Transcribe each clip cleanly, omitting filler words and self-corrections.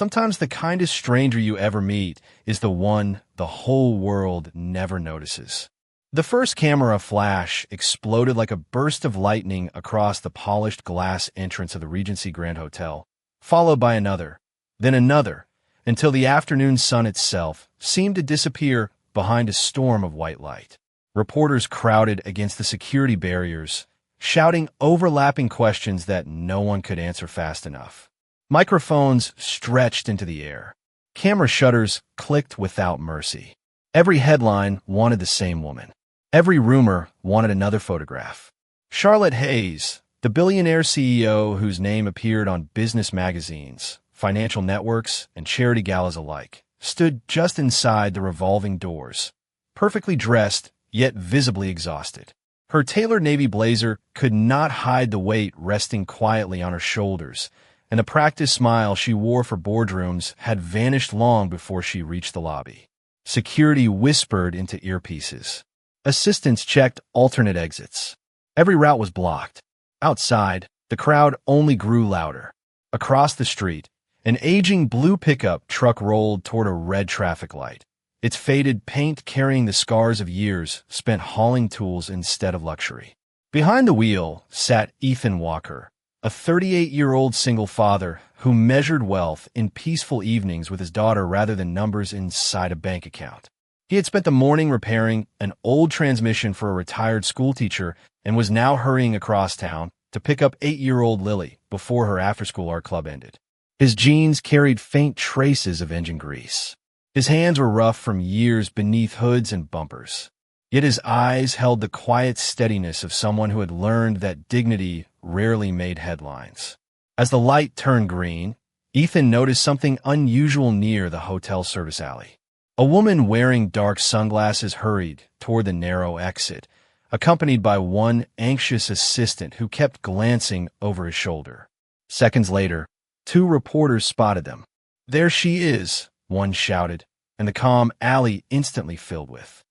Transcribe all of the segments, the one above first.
sometimes the kindest stranger you ever meet is the one the whole world never notices. The first camera flash exploded like a burst of lightning across the polished glass entrance of the Regency Grand Hotel, followed by another, then another, until the afternoon sun itself seemed to disappear behind a storm of white light. Reporters crowded against the security barriers, shouting overlapping questions that no one could answer fast enough. Microphones stretched into the air. Camera shutters clicked without mercy. Every headline wanted the same woman. Every rumor wanted another photograph. Charlotte Hayes, the billionaire CEO whose name appeared on business magazines, financial networks, and charity galas alike, stood just inside the revolving doors, perfectly dressed, yet visibly exhausted. Her tailored navy blazer could not hide the weight resting quietly on her shoulders, and the practiced smile she wore for boardrooms had vanished long before she reached the lobby. Security whispered into earpieces. Assistants checked alternate exits. Every route was blocked. Outside, the crowd only grew louder. Across the street, an aging blue pickup truck rolled toward a red traffic light, its faded paint carrying the scars of years spent hauling tools instead of luxury. Behind the wheel sat Ethan Walker, a 38-year-old single father who measured wealth in peaceful evenings with his daughter rather than numbers inside a bank account. He had spent the morning repairing an old transmission for a retired schoolteacher and was now hurrying across town to pick up 8-year-old Lily before her after-school art club ended. His jeans carried faint traces of engine grease. His hands were rough from years beneath hoods and bumpers. Yet his eyes held the quiet steadiness of someone who had learned that dignity rarely made headlines. As the light turned green, Ethan noticed something unusual near the hotel service alley. A woman wearing dark sunglasses hurried toward the narrow exit, accompanied by one anxious assistant who kept glancing over his shoulder. Seconds later, 2 reporters spotted them. "There she is," one shouted, and the calm alley instantly filled with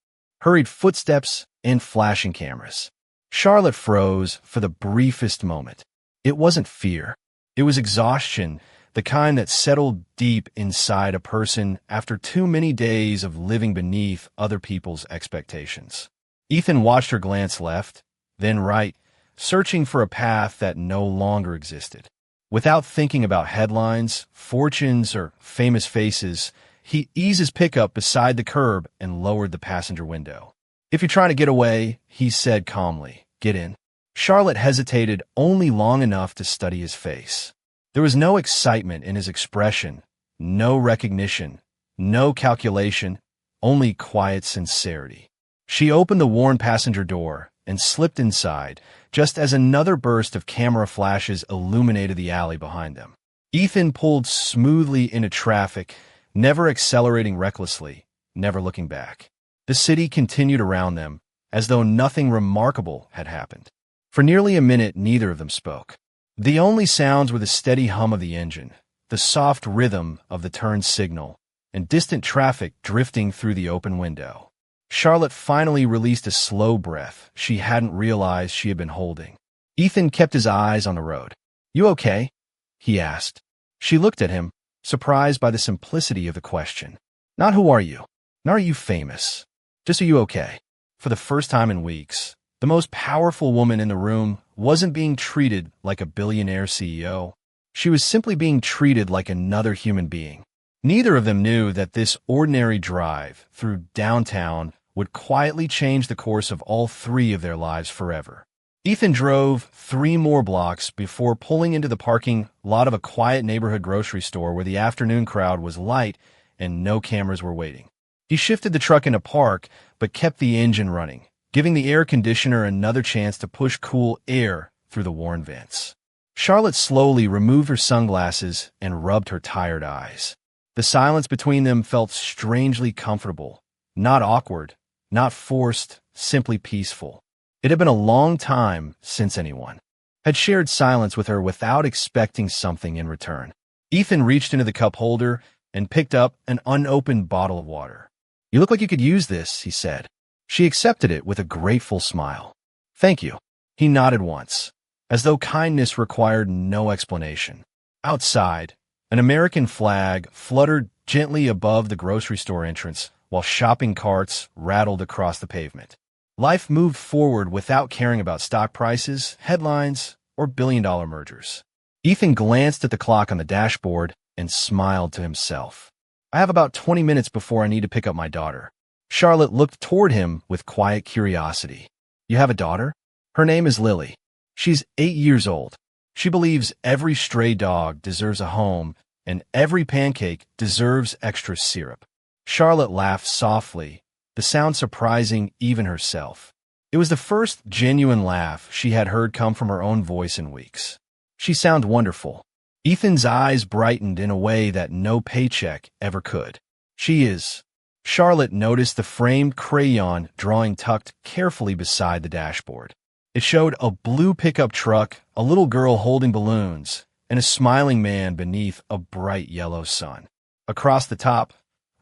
hurried footsteps and flashing cameras. Charlotte froze for the briefest moment. It wasn't fear. It was exhaustion, the kind that settled deep inside a person after too many days of living beneath other people's expectations. Ethan watched her glance left, then right, searching for a path that no longer existed. Without thinking about headlines, fortunes, or famous faces, he eased his pickup beside the curb and lowered the passenger window. "If you're trying to get away," he said calmly, "get in." Charlotte hesitated only long enough to study his face. There was no excitement in his expression, no recognition, no calculation, only quiet sincerity. She opened the worn passenger door and slipped inside, just as another burst of camera flashes illuminated the alley behind them. Ethan pulled smoothly into traffic, never accelerating recklessly, never looking back. The city continued around them, as though nothing remarkable had happened. For nearly a minute, neither of them spoke. The only sounds were the steady hum of the engine, the soft rhythm of the turn signal, and distant traffic drifting through the open window. Charlotte finally released a slow breath she hadn't realized she had been holding. Ethan kept his eyes on the road. "You okay?" he asked. She looked at him, surprised by the simplicity of the question. Not "who are you?" Nor "are you famous?" Just "are you okay?" For the first time in weeks, the most powerful woman in the room wasn't being treated like a billionaire CEO. She was simply being treated like another human being. Neither of them knew that this ordinary drive through downtown would quietly change the course of all 3 of their lives forever. Ethan drove 3 more blocks before pulling into the parking lot of a quiet neighborhood grocery store where the afternoon crowd was light and no cameras were waiting. He shifted the truck into park, but kept the engine running, giving the air conditioner another chance to push cool air through the worn vents. Charlotte slowly removed her sunglasses and rubbed her tired eyes. The silence between them felt strangely comfortable, not awkward, not forced, simply peaceful. It had been a long time since anyone had shared silence with her without expecting something in return. Ethan reached into the cup holder and picked up an unopened bottle of water. "You look like you could use this," he said. She accepted it with a grateful smile. "Thank you." He nodded once, as though kindness required no explanation. Outside, An American flag fluttered gently above the grocery store entrance while shopping carts rattled across the pavement. Life moved forward without caring about stock prices, headlines, or billion-dollar mergers. Ethan glanced at the clock on the dashboard and smiled to himself. I have about 20 minutes before I need to pick up my daughter. Charlotte looked toward him with quiet curiosity. You have a daughter? Her name is Lily. She's 8 years old. She believes every stray dog deserves a home and every pancake deserves extra syrup. Charlotte laughed softly, the sound surprising even herself. It was the first genuine laugh she had heard come from her own voice in weeks. She sounded wonderful. Ethan's eyes brightened in a way that no paycheck ever could. She is. Charlotte noticed the framed crayon drawing tucked carefully beside the dashboard. It showed a blue pickup truck, a little girl holding balloons, and a smiling man beneath a bright yellow sun. Across the top,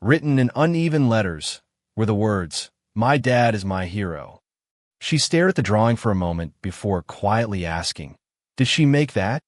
written in uneven letters, were the words, "My dad is my hero." She stared at the drawing for a moment before quietly asking, "Did she make that?"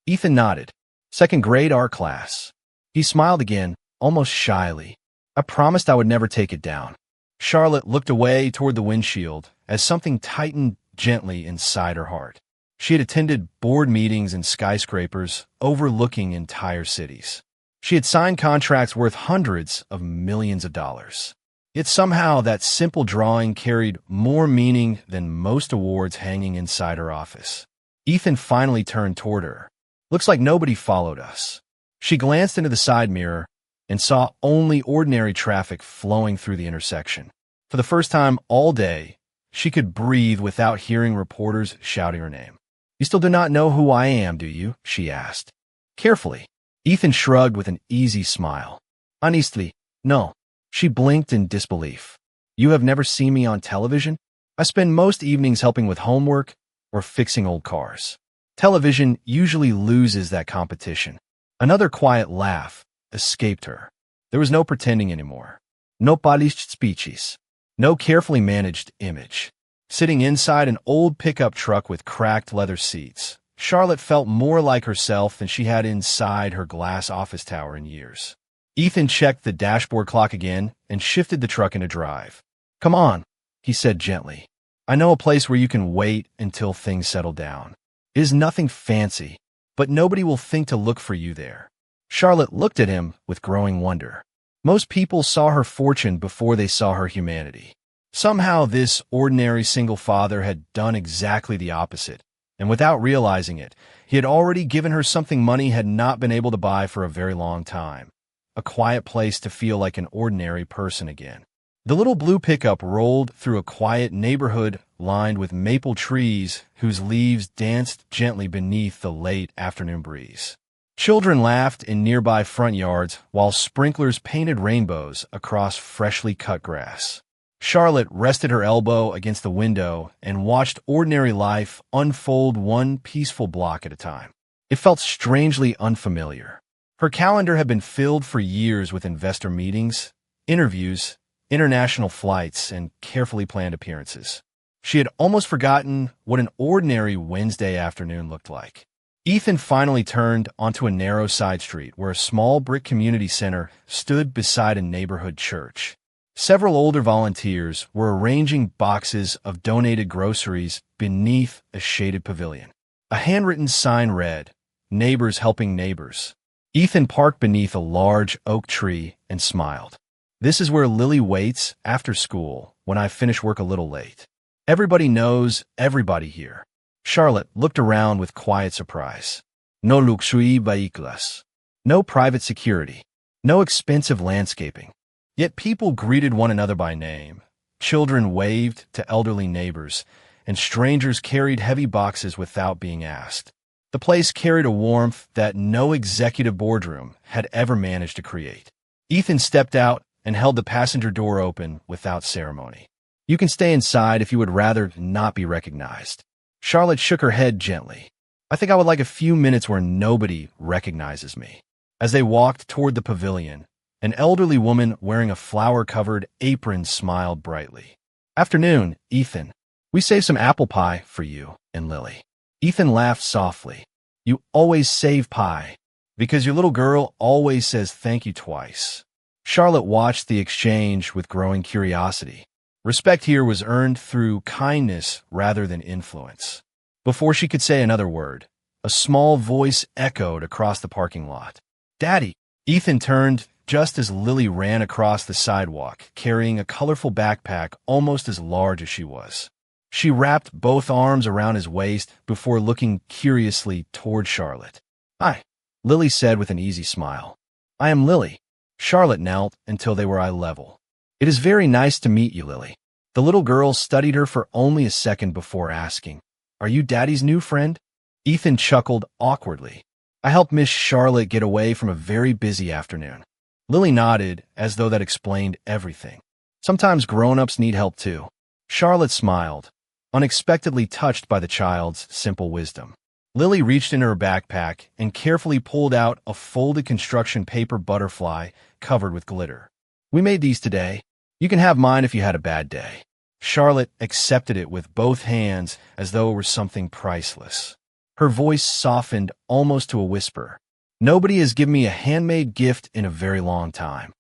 Ethan nodded. "Second grade art class." He smiled again, almost shyly. "I promised I would never take it down." Charlotte looked away toward the windshield as something tightened gently inside her heart. She had attended board meetings in skyscrapers overlooking entire cities. She had signed contracts worth hundreds of millions of dollars. Yet somehow that simple drawing carried more meaning than most awards hanging inside her office. Ethan finally turned toward her. "Looks like nobody followed us." She glanced into the side mirror and saw only ordinary traffic flowing through the intersection. For the first time all day, she could breathe without hearing reporters shouting her name. "You still do not know who I am, do you?" she asked. Carefully. Ethan shrugged with an easy smile. "Honestly, no." She blinked in disbelief. "You have never seen me on television? I spend most evenings helping with homework or fixing old cars. Television usually loses that competition." Another quiet laugh escaped her. There was no pretending anymore. No polished speeches. No carefully managed image. Sitting inside an old pickup truck with cracked leather seats, Charlotte felt more like herself than she had inside her glass office tower in years. Ethan checked the dashboard clock again and shifted the truck into drive. "Come on," he said gently. "I know a place where you can wait until things settle down. It is nothing fancy, but nobody will think to look for you there." Charlotte looked at him with growing wonder. Most people saw her fortune before they saw her humanity. Somehow this ordinary single father had done exactly the opposite, and without realizing it, he had already given her something money had not been able to buy for a very long time. A quiet place to feel like an ordinary person again. The little blue pickup rolled through a quiet neighborhood lined with maple trees whose leaves danced gently beneath the late afternoon breeze. Children laughed in nearby front yards while sprinklers painted rainbows across freshly cut grass. Charlotte rested her elbow against the window and watched ordinary life unfold one peaceful block at a time. It felt strangely unfamiliar. Her calendar had been filled for years with investor meetings, interviews, international flights, and carefully planned appearances. She had almost forgotten what an ordinary Wednesday afternoon looked like. Ethan finally turned onto a narrow side street where a small brick community center stood beside a neighborhood church. Several older volunteers were arranging boxes of donated groceries beneath a shaded pavilion. A handwritten sign read, "Neighbors helping neighbors." Ethan parked beneath a large oak tree and smiled. "This is where Lily waits after school when I finish work a little late. Everybody knows everybody here." Charlotte looked around with quiet surprise. No luxury vehicles. No private security. No expensive landscaping. Yet people greeted one another by name. Children waved to elderly neighbors, and strangers carried heavy boxes without being asked. The place carried a warmth that no executive boardroom had ever managed to create. Ethan stepped out and held the passenger door open without ceremony. "You can stay inside if you would rather not be recognized." Charlotte shook her head gently. "I think I would like a few minutes where nobody recognizes me." As they walked toward the pavilion, an elderly woman wearing a flower-covered apron smiled brightly. "Afternoon, Ethan. We saved some apple pie for you and Lily." Ethan laughed softly. "You always save pie." Because your little girl always says thank you twice. Charlotte watched the exchange with growing curiosity. Respect here was earned through kindness rather than influence. Before she could say another word, a small voice echoed across the parking lot. "Daddy!" Ethan turned just as Lily ran across the sidewalk, carrying a colorful backpack almost as large as she was. She wrapped both arms around his waist before looking curiously toward Charlotte. "Hi," Lily said with an easy smile. "I am Lily." Charlotte knelt until they were eye level. "It is very nice to meet you, Lily." The little girl studied her for only a second before asking, "Are you Daddy's new friend?" Ethan chuckled awkwardly. "I helped Miss Charlotte get away from a very busy afternoon." Lily nodded, as though that explained everything. "Sometimes grown-ups need help too." Charlotte smiled, unexpectedly touched by the child's simple wisdom. Lily reached into her backpack and carefully pulled out a folded construction paper butterfly covered with glitter. "We made these today. You can have mine if you had a bad day." Charlotte accepted it with both hands as though it were something priceless. Her voice softened almost to a whisper. "Nobody has given me a handmade gift in a very long time."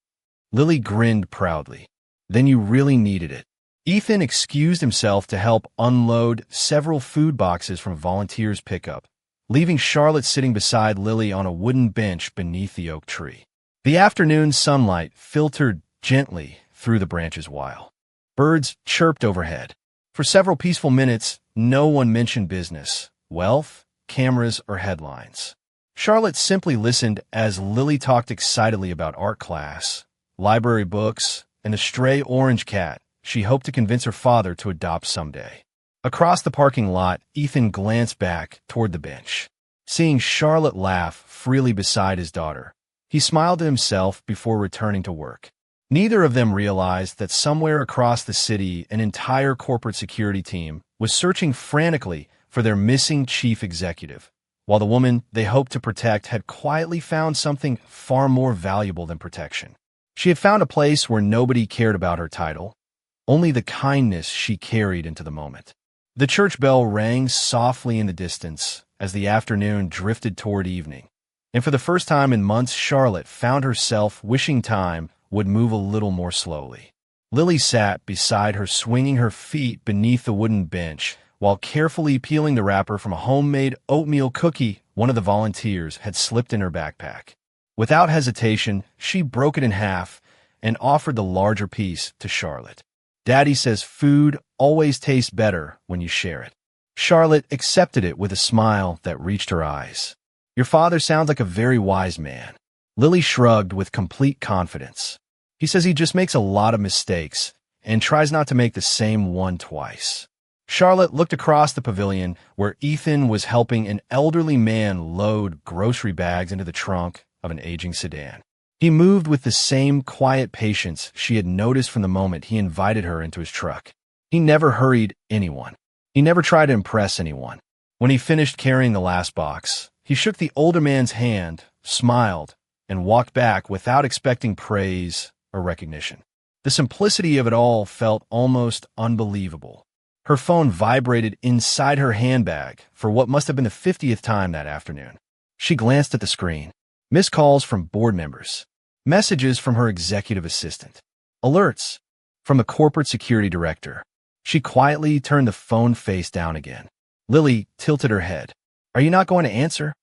Lily grinned proudly. "Then you really needed it." Ethan excused himself to help unload several food boxes from volunteers' pickup, leaving Charlotte sitting beside Lily on a wooden bench beneath the oak tree. The afternoon sunlight filtered gently through the branches while birds chirped overhead. For several peaceful minutes, no one mentioned business, wealth, cameras, or headlines. Charlotte simply listened as Lily talked excitedly about art class, library books, and the stray orange cat she hoped to convince her father to adopt someday. Across the parking lot, Ethan glanced back toward the bench. Seeing Charlotte laugh freely beside his daughter, he smiled to himself before returning to work. Neither of them realized that somewhere across the city, an entire corporate security team was searching frantically for their missing chief executive, while the woman they hoped to protect had quietly found something far more valuable than protection. She had found a place where nobody cared about her title, only the kindness she carried into the moment. The church bell rang softly in the distance as the afternoon drifted toward evening, and for the first time in months, Charlotte found herself wishing time would move a little more slowly. Lily sat beside her, swinging her feet beneath the wooden bench, while carefully peeling the wrapper from a homemade oatmeal cookie one of the volunteers had slipped in her backpack. Without hesitation, she broke it in half and offered the larger piece to Charlotte. "Daddy says food always tastes better when you share it." Charlotte accepted it with a smile that reached her eyes. "Your father sounds like a very wise man." Lily shrugged with complete confidence. "He says he just makes a lot of mistakes and tries not to make the same one twice." Charlotte looked across the pavilion where Ethan was helping an elderly man load grocery bags into the trunk of an aging sedan. He moved with the same quiet patience she had noticed from the moment he invited her into his truck. He never hurried anyone. He never tried to impress anyone. When he finished carrying the last box, he shook the older man's hand, smiled, and walked back without expecting praise or recognition. The simplicity of it all felt almost unbelievable. Her phone vibrated inside her handbag for what must have been the 50th time that afternoon. She glanced at the screen. Missed calls from board members. Messages from her executive assistant. Alerts from the corporate security director. She quietly turned the phone face down again. Lily tilted her head. "Are you not going to answer?"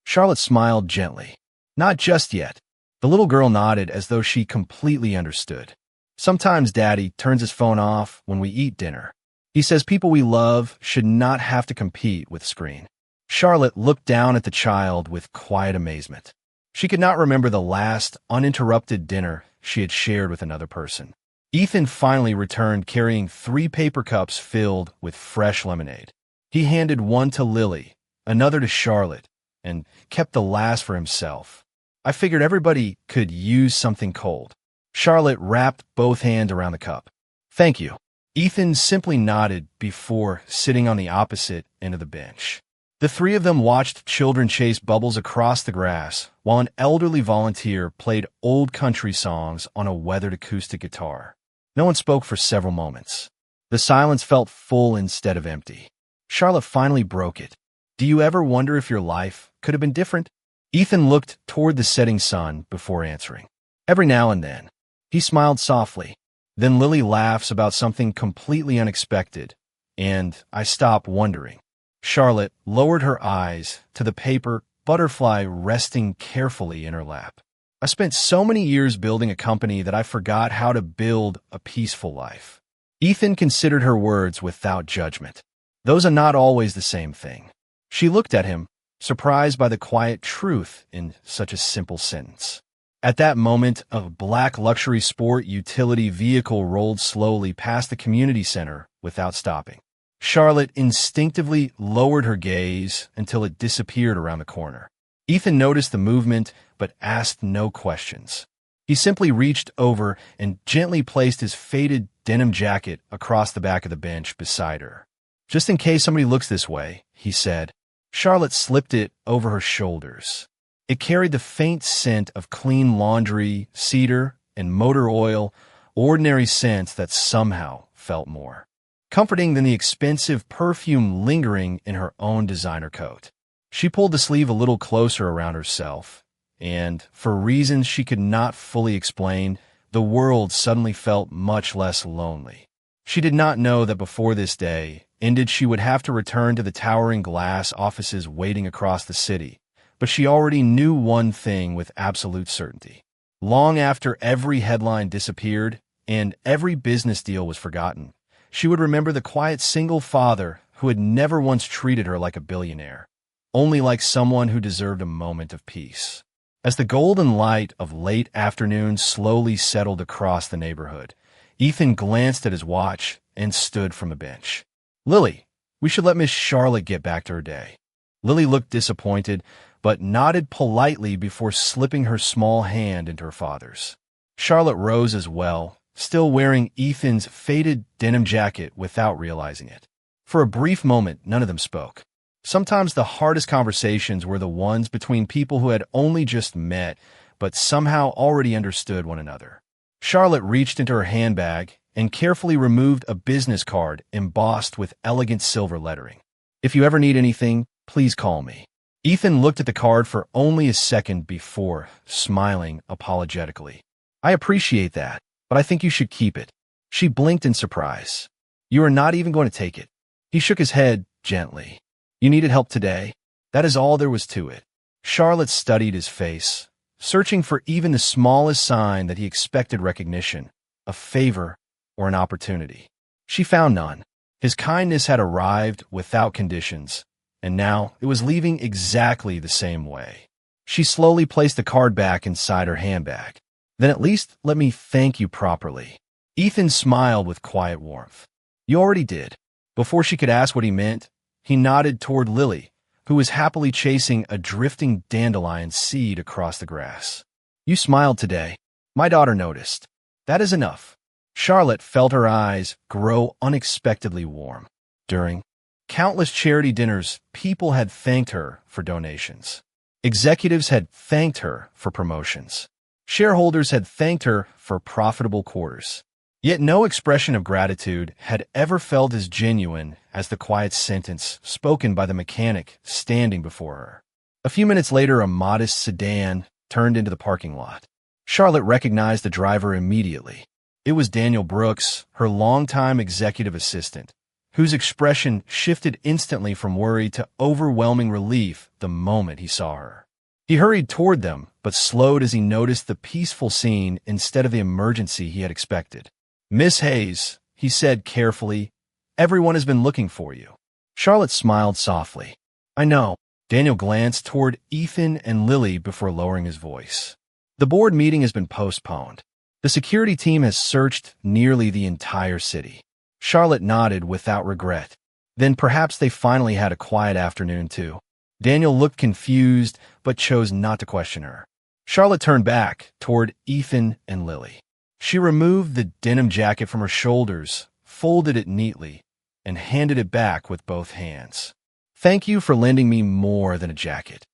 Charlotte smiled gently. "Not just yet." The little girl nodded as though she completely understood. "Sometimes Daddy turns his phone off when we eat dinner. He says people we love should not have to compete with screen." Charlotte looked down at the child with quiet amazement. She could not remember the last uninterrupted dinner she had shared with another person. Ethan finally returned carrying 3 paper cups filled with fresh lemonade. He handed one to Lily, another to Charlotte, and kept the last for himself. "I figured everybody could use something cold." Charlotte wrapped both hands around the cup. "Thank you." Ethan simply nodded before sitting on the opposite end of the bench. The three of them watched children chase bubbles across the grass, while an elderly volunteer played old country songs on a weathered acoustic guitar. No one spoke for several moments. The silence felt full instead of empty. Charlotte finally broke it. "Do you ever wonder if your life could have been different?" Ethan looked toward the setting sun before answering. Every now and then. He smiled softly. Then Lily laughs about something completely unexpected, and I stop wondering. Charlotte lowered her eyes to the paper butterfly resting carefully in her lap. I spent so many years building a company that I forgot how to build a peaceful life. Ethan considered her words without judgment. Those are not always the same thing. She looked at him, surprised by the quiet truth in such a simple sentence. At that moment, a black luxury sport utility vehicle rolled slowly past the community center without stopping. Charlotte instinctively lowered her gaze until it disappeared around the corner. Ethan noticed the movement, but asked no questions. He simply reached over and gently placed his faded denim jacket across the back of the bench beside her. Just in case somebody looks this way, he said. Charlotte slipped it over her shoulders. It carried the faint scent of clean laundry, cedar, and motor oil, ordinary scents that somehow felt more comforting than the expensive perfume lingering in her own designer coat. She pulled the sleeve a little closer around herself, and, for reasons she could not fully explain, the world suddenly felt much less lonely. She did not know that before this day ended she would have to return to the towering glass offices waiting across the city, but she already knew one thing with absolute certainty. Long after every headline disappeared and every business deal was forgotten, she would remember the quiet single father who had never once treated her like a billionaire, only like someone who deserved a moment of peace. As the golden light of late afternoon slowly settled across the neighborhood, Ethan glanced at his watch and stood from a bench. Lily, we should let Miss Charlotte get back to her day. Lily looked disappointed, but nodded politely before slipping her small hand into her father's. Charlotte rose as well, still wearing Ethan's faded denim jacket without realizing it. For a brief moment, none of them spoke. Sometimes the hardest conversations were the ones between people who had only just met, but somehow already understood one another. Charlotte reached into her handbag and carefully removed a business card embossed with elegant silver lettering. If you ever need anything, please call me. Ethan looked at the card for only a second before smiling apologetically. I appreciate that, but I think you should keep it. She blinked in surprise. You are not even going to take it. He shook his head gently. You needed help today. That is all there was to it. Charlotte studied his face, searching for even the smallest sign that he expected recognition, a favor, or an opportunity. She found none. His kindness had arrived without conditions, and now it was leaving exactly the same way. She slowly placed the card back inside her handbag. Then at least let me thank you properly. Ethan smiled with quiet warmth. You already did. Before she could ask what he meant, he nodded toward Lily, who was happily chasing a drifting dandelion seed across the grass. You smiled today. My daughter noticed. That is enough. Charlotte felt her eyes grow unexpectedly warm. During countless charity dinners, people had thanked her for donations. Executives had thanked her for promotions. Shareholders had thanked her for profitable quarters. Yet no expression of gratitude had ever felt as genuine as the quiet sentence spoken by the mechanic standing before her. A few minutes later, a modest sedan turned into the parking lot. Charlotte recognized the driver immediately. It was Daniel Brooks, her longtime executive assistant, whose expression shifted instantly from worry to overwhelming relief the moment he saw her. He hurried toward them, but slowed as he noticed the peaceful scene instead of the emergency he had expected. Miss Hayes, he said carefully, everyone has been looking for you. Charlotte smiled softly. I know. Daniel glanced toward Ethan and Lily before lowering his voice. The board meeting has been postponed. The security team has searched nearly the entire city. Charlotte nodded without regret. Then perhaps they finally had a quiet afternoon too. Daniel looked confused, but chose not to question her. Charlotte turned back toward Ethan and Lily. She removed the denim jacket from her shoulders, folded it neatly, and handed it back with both hands. Thank you for lending me more than a jacket.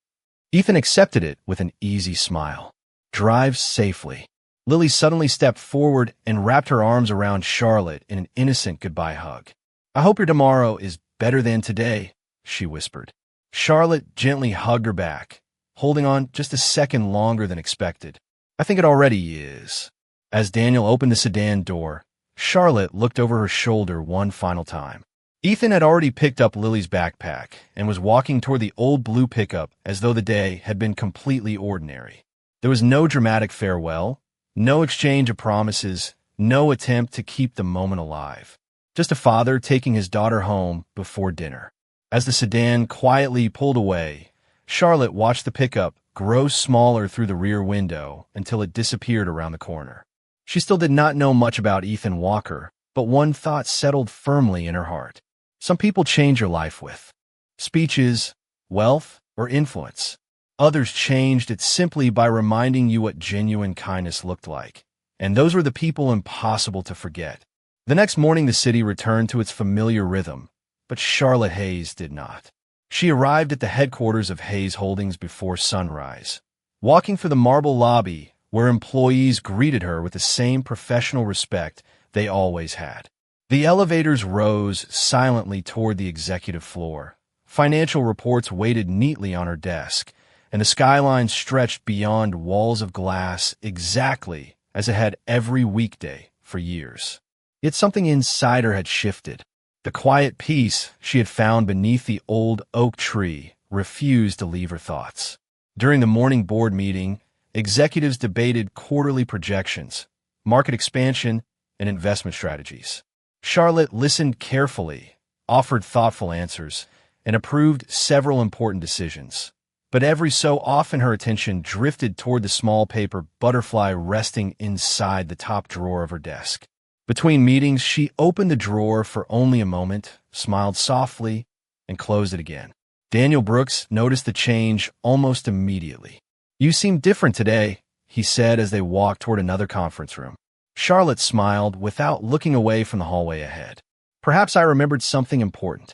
Ethan accepted it with an easy smile. Drive safely. Lily suddenly stepped forward and wrapped her arms around Charlotte in an innocent goodbye hug. I hope your tomorrow is better than today, she whispered. Charlotte gently hugged her back, holding on just a second longer than expected. I think it already is. As Daniel opened the sedan door, Charlotte looked over her shoulder one final time. Ethan had already picked up Lily's backpack and was walking toward the old blue pickup as though the day had been completely ordinary. There was no dramatic farewell, no exchange of promises, no attempt to keep the moment alive. Just a father taking his daughter home before dinner. As the sedan quietly pulled away, Charlotte watched the pickup grow smaller through the rear window until it disappeared around the corner. She still did not know much about Ethan Walker, but one thought settled firmly in her heart. Some people change your life with speeches, wealth, or influence. Others changed it simply by reminding you what genuine kindness looked like. And those were the people impossible to forget. The next morning the city returned to its familiar rhythm, but Charlotte Hayes did not. She arrived at the headquarters of Hayes Holdings before sunrise, walking through the marble lobby where employees greeted her with the same professional respect they always had. The elevators rose silently toward the executive floor. Financial reports waited neatly on her desk, and the skyline stretched beyond walls of glass exactly as it had every weekday for years. Yet something inside her had shifted. The quiet peace she had found beneath the old oak tree refused to leave her thoughts. During the morning board meeting, executives debated quarterly projections, market expansion, and investment strategies. Charlotte listened carefully, offered thoughtful answers, and approved several important decisions. But every so often her attention drifted toward the small paper butterfly resting inside the top drawer of her desk. Between meetings, she opened the drawer for only a moment, smiled softly, and closed it again. Daniel Brooks noticed the change almost immediately. "You seem different today," he said as they walked toward another conference room. Charlotte smiled without looking away from the hallway ahead. "Perhaps I remembered something important."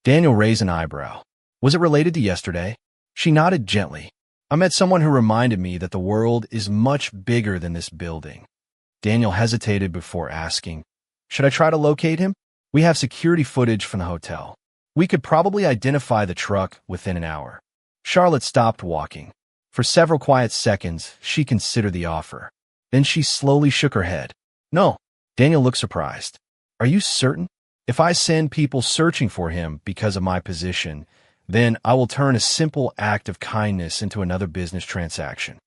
Daniel raised an eyebrow. "Was it related to yesterday?" She nodded gently. "I met someone who reminded me that the world is much bigger than this building." Daniel hesitated before asking, "Should I try to locate him? We have security footage from the hotel. We could probably identify the truck within an hour." Charlotte stopped walking. For several quiet seconds, she considered the offer. Then she slowly shook her head. "No." Daniel looked surprised. "Are you certain? If I send people searching for him because of my position, then I will turn a simple act of kindness into another business transaction."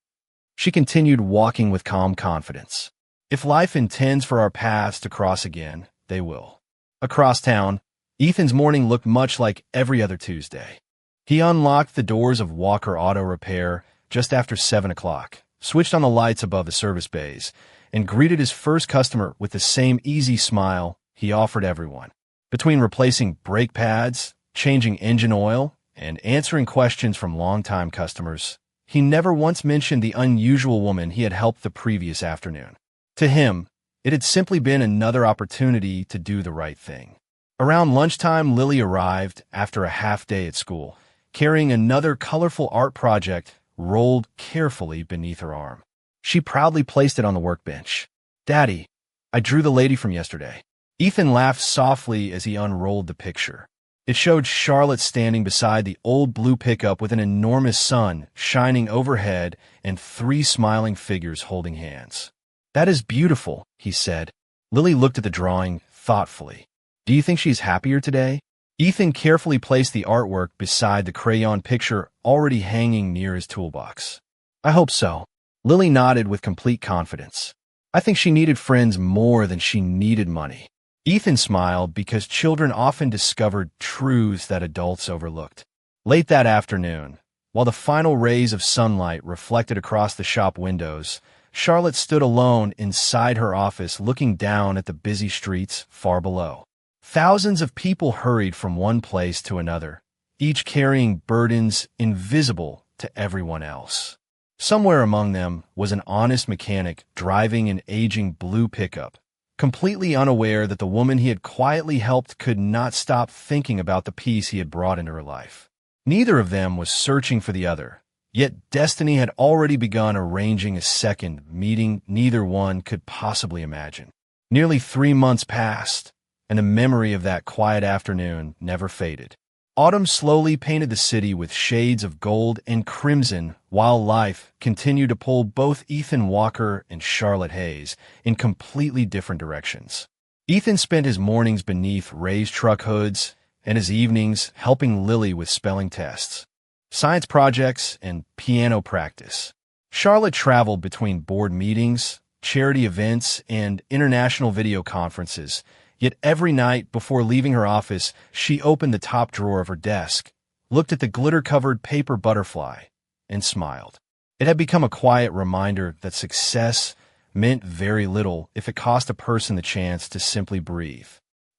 She continued walking with calm confidence. "If life intends for our paths to cross again, they will." Across town, Ethan's morning looked much like every other Tuesday. He unlocked the doors of Walker Auto Repair just after 7 o'clock, switched on the lights above the service bays, and greeted his first customer with the same easy smile he offered everyone. Between replacing brake pads, changing engine oil, and answering questions from longtime customers, he never once mentioned the unusual woman he had helped the previous afternoon. To him, it had simply been another opportunity to do the right thing. Around lunchtime, Lily arrived after a half-day at school, carrying another colorful art project rolled carefully beneath her arm. She proudly placed it on the workbench. "Daddy, I drew the lady from yesterday." Ethan laughed softly as he unrolled the picture. It showed Charlotte standing beside the old blue pickup with an enormous sun shining overhead and 3 smiling figures holding hands. "That is beautiful," he said. Lily looked at the drawing thoughtfully. "Do you think she's happier today?" Ethan carefully placed the artwork beside the crayon picture already hanging near his toolbox. "I hope so." Lily nodded with complete confidence. "I think she needed friends more than she needed money." Ethan smiled because children often discovered truths that adults overlooked. Late that afternoon, while the final rays of sunlight reflected across the shop windows, Charlotte stood alone inside her office looking down at the busy streets far below. Thousands of people hurried from one place to another, each carrying burdens invisible to everyone else. Somewhere among them was an honest mechanic driving an aging blue pickup, completely unaware that the woman he had quietly helped could not stop thinking about the peace he had brought into her life. Neither of them was searching for the other, yet destiny had already begun arranging a second meeting neither one could possibly imagine. Nearly 3 months passed, and the memory of that quiet afternoon never faded. Autumn slowly painted the city with shades of gold and crimson, while life continued to pull both Ethan Walker and Charlotte Hayes in completely different directions. Ethan spent his mornings beneath raised truck hoods and his evenings helping Lily with spelling tests, science projects, and piano practice. Charlotte traveled between board meetings, charity events, and international video conferences. Yet every night before leaving her office, she opened the top drawer of her desk, looked at the glitter-covered paper butterfly, and smiled. It had become a quiet reminder that success meant very little if it cost a person the chance to simply breathe.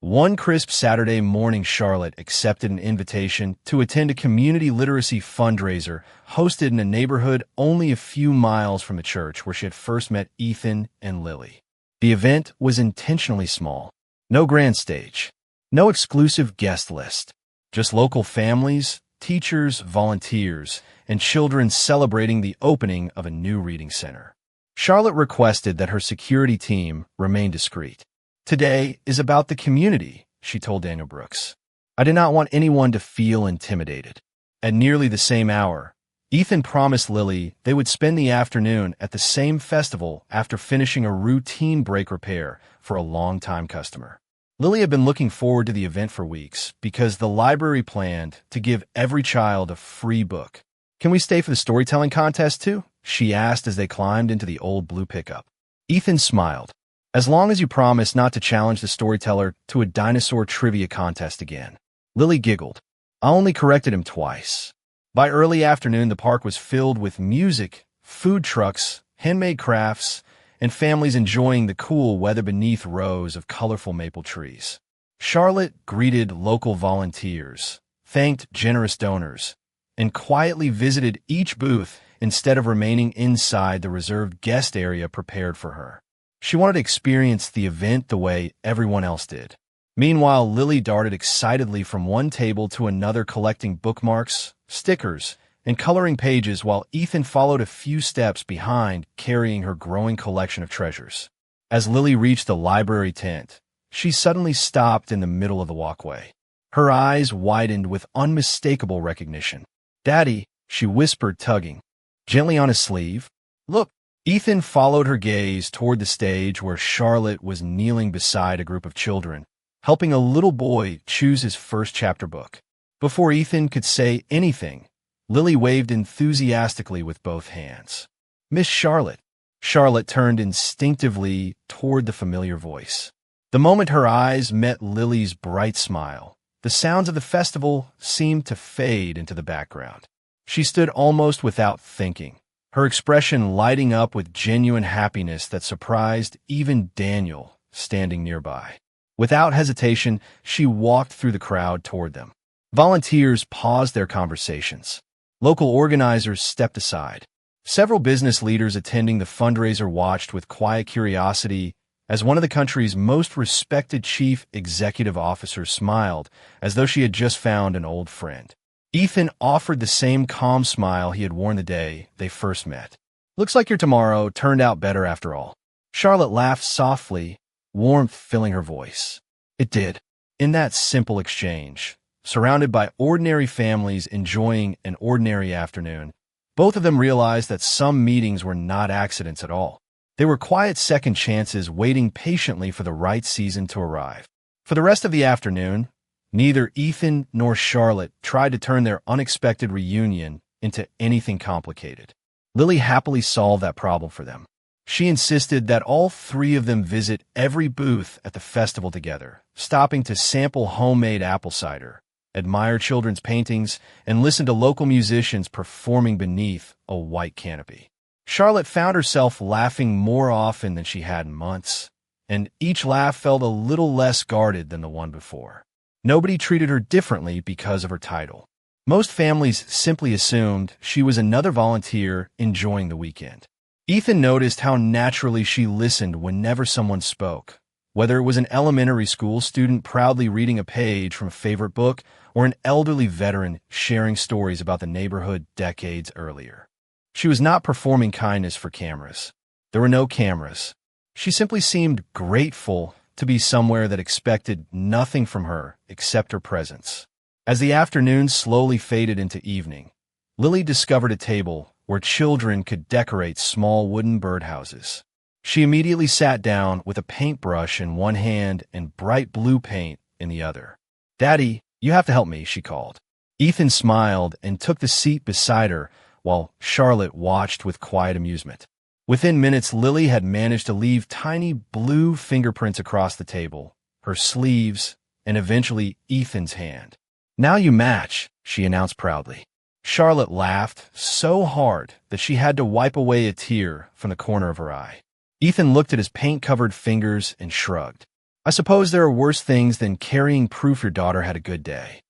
One crisp Saturday morning, Charlotte accepted an invitation to attend a community literacy fundraiser hosted in a neighborhood only a few miles from the church where she had first met Ethan and Lily. The event was intentionally small. No grand stage, no exclusive guest list, just local families, teachers, volunteers, and children celebrating the opening of a new reading center. Charlotte requested that her security team remain discreet. "Today is about the community," she told Daniel Brooks. "I did not want anyone to feel intimidated." At nearly the same hour, Ethan promised Lily they would spend the afternoon at the same festival after finishing a routine brake repair for a longtime customer. Lily had been looking forward to the event for weeks because the library planned to give every child a free book. "Can we stay for the storytelling contest too?" she asked as they climbed into the old blue pickup. Ethan smiled. "As long as you promise not to challenge the storyteller to a dinosaur trivia contest again." Lily giggled. "I only corrected him twice." By early afternoon, the park was filled with music, food trucks, handmade crafts, and families enjoying the cool weather beneath rows of colorful maple trees. Charlotte greeted local volunteers, thanked generous donors, and quietly visited each booth instead of remaining inside the reserved guest area prepared for her. She wanted to experience the event the way everyone else did. Meanwhile, Lily darted excitedly from one table to another collecting bookmarks, stickers, and coloring pages while Ethan followed a few steps behind carrying her growing collection of treasures. As Lily reached the library tent, she suddenly stopped in the middle of the walkway. Her eyes widened with unmistakable recognition. "Daddy," she whispered, tugging gently on his sleeve. "Look." Ethan followed her gaze toward the stage where Charlotte was kneeling beside a group of children, helping a little boy choose his first chapter book. Before Ethan could say anything, Lily waved enthusiastically with both hands. "Miss Charlotte." Charlotte turned instinctively toward the familiar voice. The moment her eyes met Lily's bright smile, the sounds of the festival seemed to fade into the background. She stood almost without thinking, her expression lighting up with genuine happiness that surprised even Daniel, standing nearby. Without hesitation, she walked through the crowd toward them. Volunteers paused their conversations. Local organizers stepped aside. Several business leaders attending the fundraiser watched with quiet curiosity as one of the country's most respected chief executive officers smiled as though she had just found an old friend. Ethan offered the same calm smile he had worn the day they first met. "Looks like your tomorrow turned out better after all." Charlotte laughed softly, warmth filling her voice. It did. In that simple exchange, surrounded by ordinary families enjoying an ordinary afternoon, both of them realized that some meetings were not accidents at all. They were quiet second chances waiting patiently for the right season to arrive. For the rest of the afternoon, neither Ethan nor Charlotte tried to turn their unexpected reunion into anything complicated. Lily happily solved that problem for them. She insisted that all three of them visit every booth at the festival together, stopping to sample homemade apple cider, admire children's paintings, and listen to local musicians performing beneath a white canopy. Charlotte found herself laughing more often than she had in months, and each laugh felt a little less guarded than the one before. Nobody treated her differently because of her title. Most families simply assumed she was another volunteer enjoying the weekend. Ethan noticed how naturally she listened whenever someone spoke, whether it was an elementary school student proudly reading a page from a favorite book or an elderly veteran sharing stories about the neighborhood decades earlier. She was not performing kindness for cameras. There were no cameras. She simply seemed grateful to be somewhere that expected nothing from her except her presence. As the afternoon slowly faded into evening, Lily discovered a table where children could decorate small wooden birdhouses. She immediately sat down with a paintbrush in one hand and bright blue paint in the other. "Daddy, you have to help me," she called. Ethan smiled and took the seat beside her while Charlotte watched with quiet amusement. Within minutes, Lily had managed to leave tiny blue fingerprints across the table, her sleeves, and eventually Ethan's hand. "Now you match," she announced proudly. Charlotte laughed so hard that she had to wipe away a tear from the corner of her eye. Ethan looked at his paint-covered fingers and shrugged. "I suppose there are worse things than carrying proof your daughter had a good day."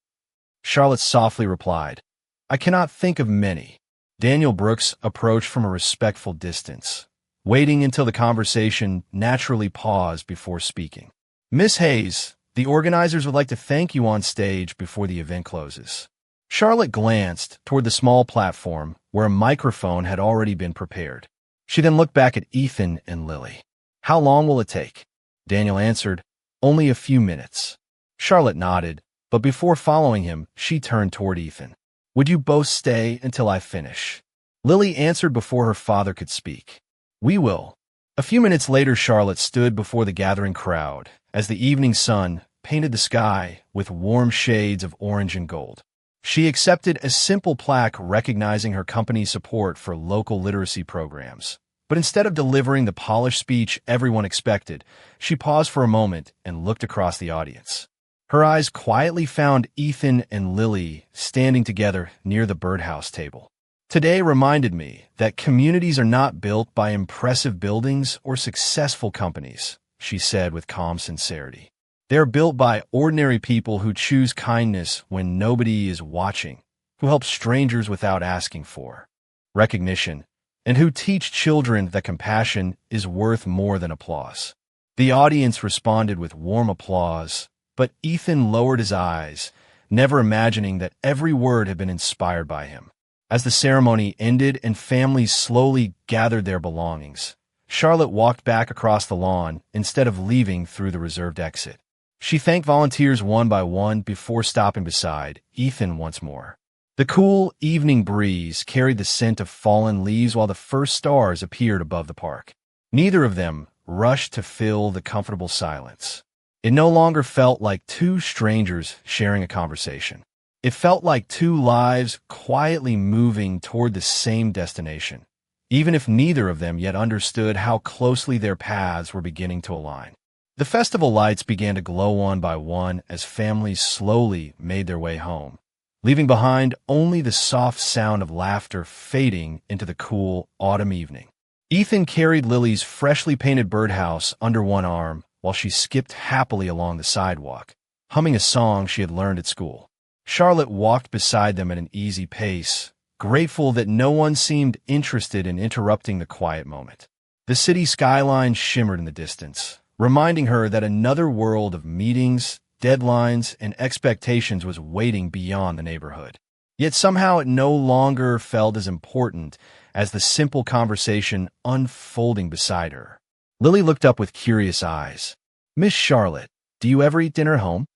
Charlotte softly replied, "I cannot think of many." Daniel Brooks approached from a respectful distance, waiting until the conversation naturally paused before speaking. "Miss Hayes, the organizers would like to thank you on stage before the event closes." Charlotte glanced toward the small platform where a microphone had already been prepared. She then looked back at Ethan and Lily. "How long will it take?" Daniel answered, "Only a few minutes." Charlotte nodded, but before following him, she turned toward Ethan. "Would you both stay until I finish?" Lily answered before her father could speak. "We will." A few minutes later, Charlotte stood before the gathering crowd as the evening sun painted the sky with warm shades of orange and gold. She accepted a simple plaque recognizing her company's support for local literacy programs. But instead of delivering the polished speech everyone expected, she paused for a moment and looked across the audience. Her eyes quietly found Ethan and Lily standing together near the birdhouse table. "Today reminded me that communities are not built by impressive buildings or successful companies," she said with calm sincerity. "They are built by ordinary people who choose kindness when nobody is watching, who help strangers without asking for recognition, and who teach children that compassion is worth more than applause." The audience responded with warm applause, but Ethan lowered his eyes, never imagining that every word had been inspired by him. As the ceremony ended and families slowly gathered their belongings, Charlotte walked back across the lawn instead of leaving through the reserved exit. She thanked volunteers one by one before stopping beside Ethan once more. The cool evening breeze carried the scent of fallen leaves while the first stars appeared above the park. Neither of them rushed to fill the comfortable silence. It no longer felt like two strangers sharing a conversation. It felt like two lives quietly moving toward the same destination, even if neither of them yet understood how closely their paths were beginning to align. The festival lights began to glow one by one as families slowly made their way home, leaving behind only the soft sound of laughter fading into the cool autumn evening. Ethan carried Lily's freshly painted birdhouse under one arm while she skipped happily along the sidewalk, humming a song she had learned at school. Charlotte walked beside them at an easy pace, grateful that no one seemed interested in interrupting the quiet moment. The city skyline shimmered in the distance, reminding her that another world of meetings, deadlines, and expectations was waiting beyond the neighborhood. Yet somehow it no longer felt as important as the simple conversation unfolding beside her. Lily looked up with curious eyes. "Miss Charlotte, do you ever eat dinner at home?"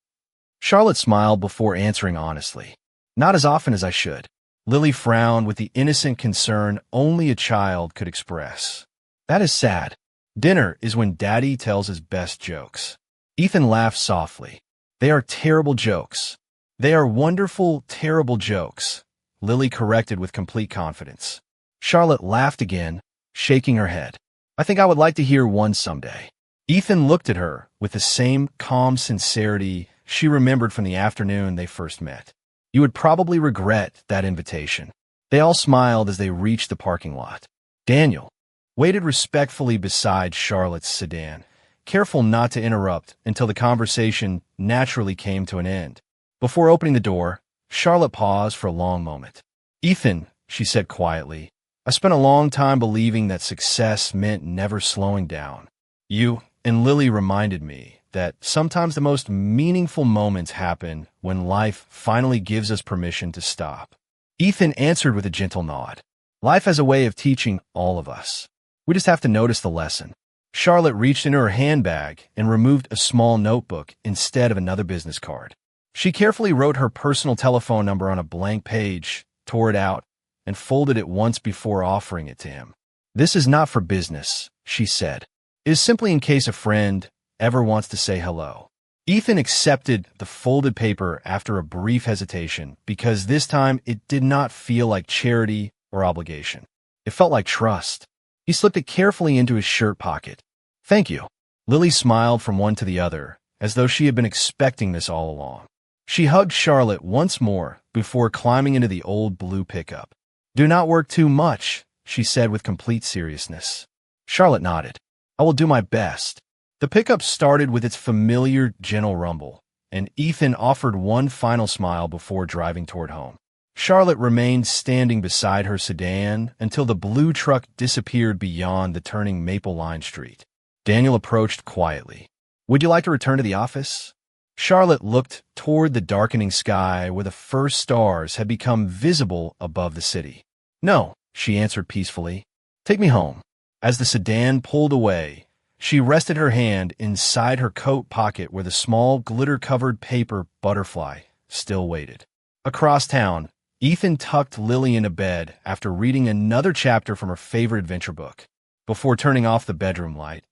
Charlotte smiled before answering honestly. "Not as often as I should." Lily frowned with the innocent concern only a child could express. "That is sad. Dinner is when Daddy tells his best jokes." Ethan laughed softly. "They are terrible jokes." "They are wonderful, terrible jokes," Lily corrected with complete confidence. Charlotte laughed again, shaking her head. "I think I would like to hear one someday." Ethan looked at her with the same calm sincerity she remembered from the afternoon they first met. "You would probably regret that invitation." They all smiled as they reached the parking lot. Daniel waited respectfully beside Charlotte's sedan, careful not to interrupt until the conversation naturally came to an end. Before opening the door, Charlotte paused for a long moment. "Ethan," she said quietly, "I spent a long time believing that success meant never slowing down. You and Lily reminded me that sometimes the most meaningful moments happen when life finally gives us permission to stop." Ethan answered with a gentle nod. "Life has a way of teaching all of us. We just have to notice the lesson." Charlotte reached into her handbag and removed a small notebook instead of another business card. She carefully wrote her personal telephone number on a blank page, tore it out, and folded it once before offering it to him. "This is not for business," she said. "It is simply in case a friend ever wants to say hello." Ethan accepted the folded paper after a brief hesitation because this time it did not feel like charity or obligation. It felt like trust. He slipped it carefully into his shirt pocket. "Thank you." Lily smiled from one to the other, as though she had been expecting this all along. She hugged Charlotte once more before climbing into the old blue pickup. "Do not work too much," she said with complete seriousness. Charlotte nodded. "I will do my best." The pickup started with its familiar, gentle rumble, and Ethan offered one final smile before driving toward home. Charlotte remained standing beside her sedan until the blue truck disappeared beyond the turning Maple Line Street. Daniel approached quietly. "Would you like to return to the office?" Charlotte looked toward the darkening sky where the first stars had become visible above the city. "No," she answered peacefully. "Take me home." As the sedan pulled away, she rested her hand inside her coat pocket where the small, glitter-covered paper butterfly still waited. Across town, Ethan tucked Lily into bed after reading another chapter from her favorite adventure book. Before turning off the bedroom light,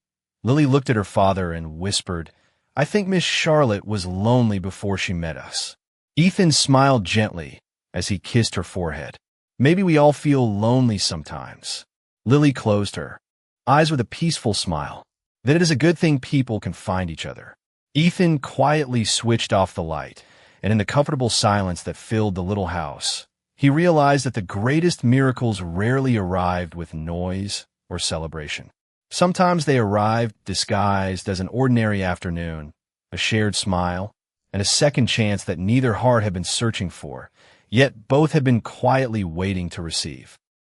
Lily looked at her father and whispered, "I think Miss Charlotte was lonely before she met us." Ethan smiled gently as he kissed her forehead. "Maybe we all feel lonely sometimes." Lily closed her eyes with a peaceful smile. "That it is a good thing people can find each other." Ethan quietly switched off the light, and in the comfortable silence that filled the little house, he realized that the greatest miracles rarely arrived with noise or celebration. Sometimes they arrived disguised as an ordinary afternoon, a shared smile, and a second chance that neither heart had been searching for, yet both had been quietly waiting to receive.